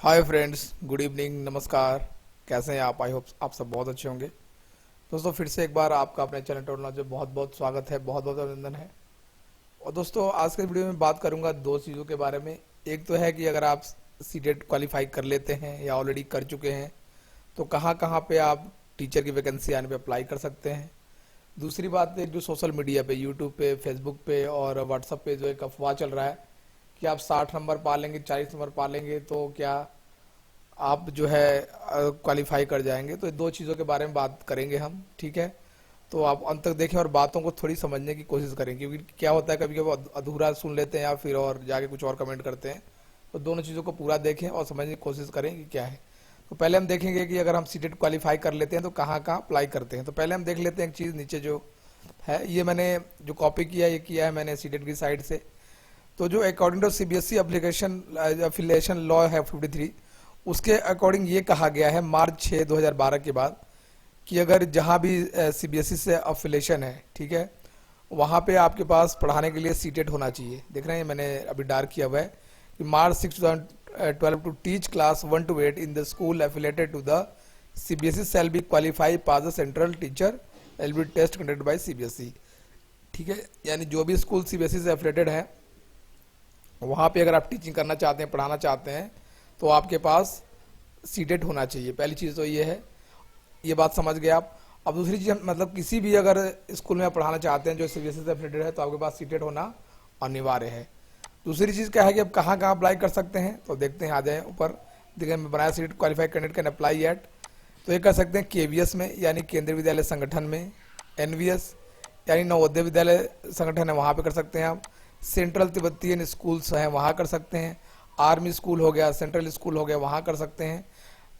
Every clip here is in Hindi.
हाय फ्रेंड्स, गुड इवनिंग, नमस्कार। कैसे हैं आप? आई होप आप सब बहुत अच्छे होंगे। दोस्तों, फिर से एक बार आपका अपने चैनल टेक्नोलॉजी बहुत बहुत स्वागत है, बहुत बहुत अभिनंदन है। और दोस्तों, आज के वीडियो में बात करूंगा दो चीज़ों के बारे में। एक तो है कि अगर आप सीटेट क्वालिफाई कर लेते हैं या ऑलरेडी कर चुके हैं तो कहाँ कहाँ पे आप टीचर की वैकेंसी आने पे अप्लाई कर सकते हैं। दूसरी बात है, जो सोशल मीडिया पे, यूट्यूब पे, फेसबुक पे और व्हाट्सएप पे जो एक अफवाह चल रहा है कि आप 60 नंबर पा लेंगे, 40 नंबर पा लेंगे तो क्या आप जो है क्वालिफाई कर जाएंगे। तो ये दो चीज़ों के बारे में बात करेंगे हम, ठीक है। तो आप अंत तक देखें और बातों को थोड़ी समझने की कोशिश करें, क्योंकि क्या होता है कभी कभी अधूरा सुन लेते हैं या फिर और जाके कुछ और कमेंट करते हैं। तो दोनों चीज़ों को पूरा देखें और समझने की कोशिश करें कि क्या है। तो पहले हम देखेंगे कि अगर हम सीटेट क्वालिफाई कर लेते हैं तो कहाँ कहाँ अप्लाई करते हैं। तो पहले हम देख लेते हैं एक चीज़, नीचे जो है ये मैंने जो कॉपी किया है, ये किया है मैंने सीटेट की साइट से। तो जो according to CBSE application affiliation law है 53, उसके अकॉर्डिंग ये कहा गया है मार्च 6 2012 के बाद कि अगर जहाँ भी सीबीएसई से अफिलिएशन है, ठीक है, वहाँ पे आपके पास पढ़ाने के लिए सीटेट होना चाहिए। देख रहे हैं, मैंने अभी डार्क किया हुआ है कि March 6 2012 to teach class 1 to 8 in the school affiliated to the CBSE shall be qualify pass the central teacher L B test conducted by CBSE. ठीक है, यानी जो भी स्कूल सीबीएसई से एफिलेटेड है वहाँ पे अगर आप टीचिंग करना चाहते हैं, पढ़ाना चाहते हैं, तो आपके पास सीटेट होना चाहिए। पहली चीज़ तो ये है, ये बात समझ गए आप। अब दूसरी चीज़, मतलब किसी भी अगर स्कूल में आप पढ़ाना चाहते हैं जो सीबीएसई से एफिलेटेड है तो आपके पास सीटेट होना अनिवार्य है। दूसरी चीज़ क्या है कि अब कहाँ कहाँ अप्लाई कर सकते हैं, तो देखते हैं, आ जाए ऊपर। देखिए, मैं बनाया CTET qualify candidate can apply eight. तो ये कर सकते हैं केवीएस में, यानी केंद्रीय विद्यालय संगठन में। एनवीएस यानी नवोदय विद्यालय संगठन है, वहाँ पे कर सकते हैं आप। सेंट्रल तिब्बतियन स्कूल्स हैं, वहाँ कर सकते हैं। आर्मी स्कूल हो गया, सेंट्रल स्कूल हो गया, वहाँ कर सकते हैं।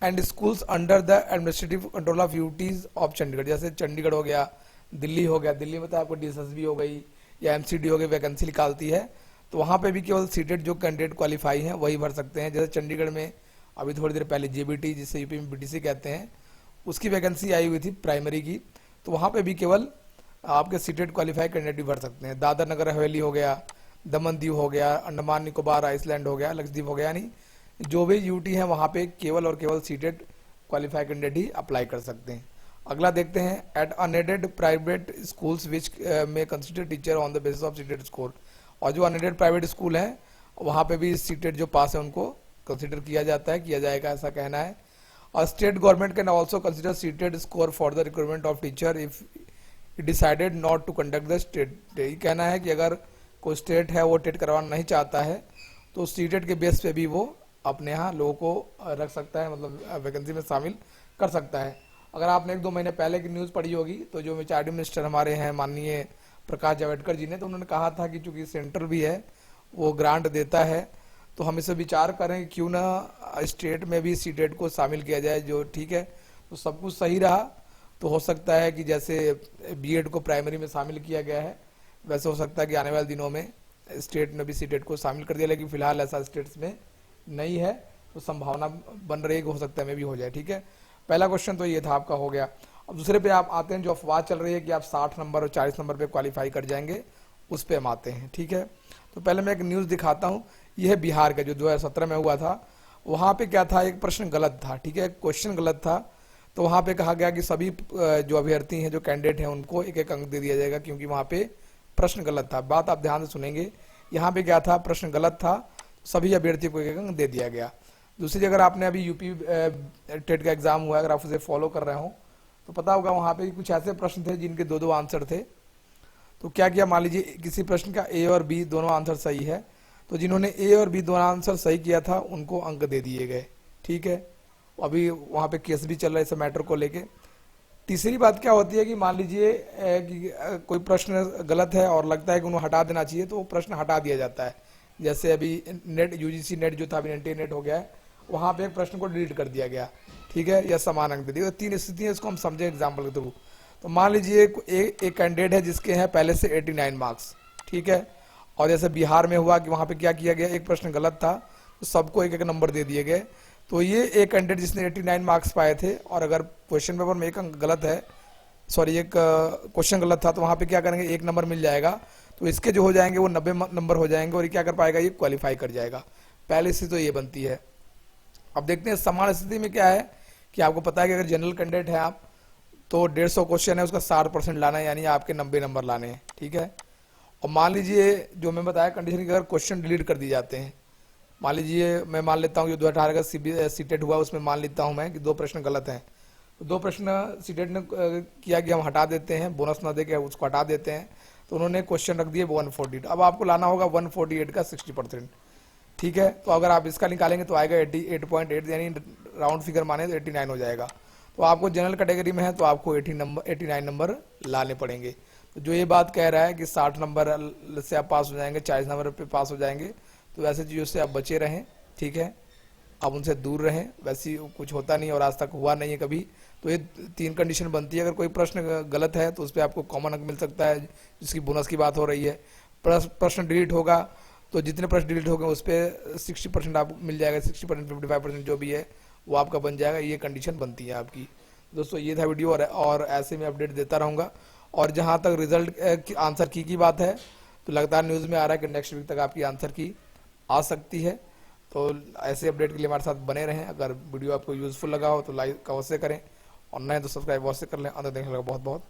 And schools under the administrative control of UTs of Chandigarh, जैसे चंडीगढ़ हो गया, दिल्ली हो गया। दिल्ली में तो आपको डीएसएसबी हो गई या एमसीडी हो गई, वैकेंसी निकालती है, तो वहाँ पे भी केवल सीटेट जो कैंडिडेट क्वालिफाई हैं वही भर सकते हैं। जैसे चंडीगढ़ में अभी थोड़ी देर पहले जेबीटी, जिसे यूपी में बीटीसी कहते हैं, उसकी वैकेंसी आई हुई थी प्राइमरी की, तो वहाँ पे भी केवल आपके सीटेट क्वालिफाई कैंडिडेट भी भर सकते हैं। दादर नगर हवेली हो गया, दमन दीव हो गया, अंडमान निकोबार आइसलैंड हो गया, लक्षद्वीप हो गया, यानी जो भी यूटी है वहाँ पे केवल और केवल सीटेट क्वालिफाई कैंडिडेट ही अप्लाई कर सकते हैं। अगला देखते हैं, एट अनएडेड प्राइवेट स्कूल्स विच में consider teacher on the basis of CTET score. और जो अनएडेड प्राइवेट स्कूल है वहाँ पे भी सीटेट जो पास है उनको कंसिडर किया जाता है, किया जाएगा, ऐसा कहना है। और state government can also consider CTET score for the recruitment of teacher if decided not to conduct the state. यही कहना है कि अगर कोई स्टेट है वो टेट करवाना नहीं चाहता है तो सीटेट के बेस पे भी वो अपने यहाँ लोगों को रख सकता है, मतलब वैकेंसी में शामिल कर सकता है। अगर आपने 1-2 महीने पहले की न्यूज़ पढ़ी होगी तो जो एचआरडी मिनिस्टर हमारे हैं माननीय प्रकाश जावड़ेकर जी ने, तो उन्होंने कहा था कि चूंकि सेंटर भी है वो ग्रांट देता है, तो हम इसे विचार करें कि क्यों ना स्टेट में भी सीटेट को शामिल किया जाए। जो ठीक है, तो सब कुछ सही रहा तो हो सकता है कि जैसे बीएड को प्राइमरी में शामिल किया गया है, वैसे हो सकता है कि आने वाले दिनों में स्टेट में भी सीटेट को शामिल कर दिया, लेकिन फिलहाल ऐसा स्टेट्स में नहीं है, तो संभावना बन रही है कि हो सकता है में भी हो जाए। ठीक है, पहला क्वेश्चन तो ये था, आपका हो गया। अब दूसरे पे आप आते हैं, जो अफवाह चल रही है कि आप 60 नंबर और 40 नंबर पे क्वालिफाई कर जाएंगे, उस पे हम आते हैं। ठीक है, तो पहले मैं एक न्यूज़ दिखाता हूँ। यह है बिहार का, जो 2017 में हुआ था। वहाँ पे क्या था, एक प्रश्न गलत था, ठीक है, क्वेश्चन गलत था। तो वहाँ पे कहा गया कि सभी जो अभ्यर्थी हैं, जो कैंडिडेट हैं, उनको एक एक अंक दे दिया जाएगा, क्योंकि वहाँ पे प्रश्न गलत था। बात आप ध्यान से सुनेंगे, यहाँ पे क्या था, प्रश्न गलत था, सभी अभ्यर्थियों को एक एक अंक दे दिया गया। दूसरी, अगर आपने अभी यूपी टेट का एग्जाम हुआ है, अगर आप उसे फॉलो कर रहे हो तो पता होगा वहाँ पे कुछ ऐसे प्रश्न थे जिनके 2-2 आंसर थे। तो क्या किया, मान लीजिए किसी प्रश्न का ए और बी दोनों आंसर सही है, तो जिन्होंने ए और बी दोनों आंसर सही किया था उनको अंक दे दिए गए। ठीक है, अभी वहाँ पे केस भी चल रहा है इस मैटर को लेके। तीसरी बात क्या होती है कि मान लीजिए कि कोई प्रश्न गलत है और लगता है कि उन्हें हटा देना चाहिए, तो वो प्रश्न हटा दिया जाता है। जैसे अभी नेट, यूजीसी नेट जो था अभी एनटीए नेट हो गया है, वहाँ पे एक प्रश्न को डिलीट कर दिया गया, ठीक है, या समान अंक दे दिया। तो 3 स्थितियाँ, इसको हम समझे एग्जाम्पल के थ्रू। तो मान लीजिए एक कैंडिडेट है जिसके हैं पहले से 89 मार्क्स, ठीक है, और जैसे बिहार में हुआ कि वहाँ पे क्या किया गया, एक प्रश्न गलत था तो सबको एक एक नंबर दे दिए गए। तो ये एक कैंडिडेट जिसने 89 मार्क्स पाए थे, और अगर क्वेश्चन पेपर में एक अंक गलत है, सॉरी एक क्वेश्चन गलत था, तो वहाँ पे क्या करेंगे, 1 नंबर मिल जाएगा, तो इसके जो हो जाएंगे वो 90 नंबर हो जाएंगे, और ये क्या कर पाएगा, ये क्वालिफाई कर जाएगा। पहले से तो ये बनती है। अब देखते हैं समान स्थिति में क्या है कि आपको पता है कि अगर जनरल कैंडिडेट है आप, तो 150 क्वेश्चन है, उसका 60% लाना है, यानी आपके 90 नंबर लाने हैं, ठीक है। और मान लीजिए जो मैं बताया कंडीशन की, अगर क्वेश्चन डिलीट कर दिए जाते हैं, मान लीजिए मैं मान लेता हूँ जो 2018 का सीटेट हुआ उसमें मान लेता हूँ मैं कि 2 प्रश्न गलत हैं, तो 2 प्रश्न सीटेट ने किया कि हम हटा देते हैं, बोनस ना देके उसको हटा देते हैं, तो उन्होंने क्वेश्चन रख दिए 148। अब आपको लाना होगा 148 का 60%, ठीक है। तो अगर आप इसका निकालेंगे तो आएगा 88.8, यानी राउंड फिगर माने तो 89 हो जाएगा। तो आपको जनरल कैटेगरी में है तो आपको 89 नंबर लाने पड़ेंगे। तो जो ये बात कह रहा है कि 60 नंबर से आप पास हो जाएंगे, 40 नंबर पे पास हो जाएंगे, तो ऐसे चीज़ों से आप बचे रहें, ठीक है, आप उनसे दूर रहें। वैसे कुछ होता नहीं और आज तक हुआ नहीं है कभी। तो ये 3 कंडीशन बनती है। अगर कोई प्रश्न गलत है तो उस पर आपको कॉमन अंक मिल सकता है, जिसकी बोनस की बात हो रही है। प्रश्न डिलीट होगा तो जितने प्रश्न डिलीट हो गए उस पर 60% आपको मिल जाएगा, 60%, 55% जो भी है वो आपका बन जाएगा। ये कंडीशन बनती है आपकी। दोस्तों ये था वीडियो, और ऐसे में अपडेट देता रहूँगा। और जहाँ तक रिजल्ट आंसर की बात है, तो लगातार न्यूज़ में आ रहा है कि नेक्स्ट वीक तक आपकी आंसर की आ सकती है। तो ऐसे अपडेट के लिए हमारे साथ बने रहें। अगर वीडियो आपको यूज़फुल लगा हो तो लाइक अवश्य करें, और नए तो सब्सक्राइब अवश्य कर लें। अंदर देखने का बहुत बहुत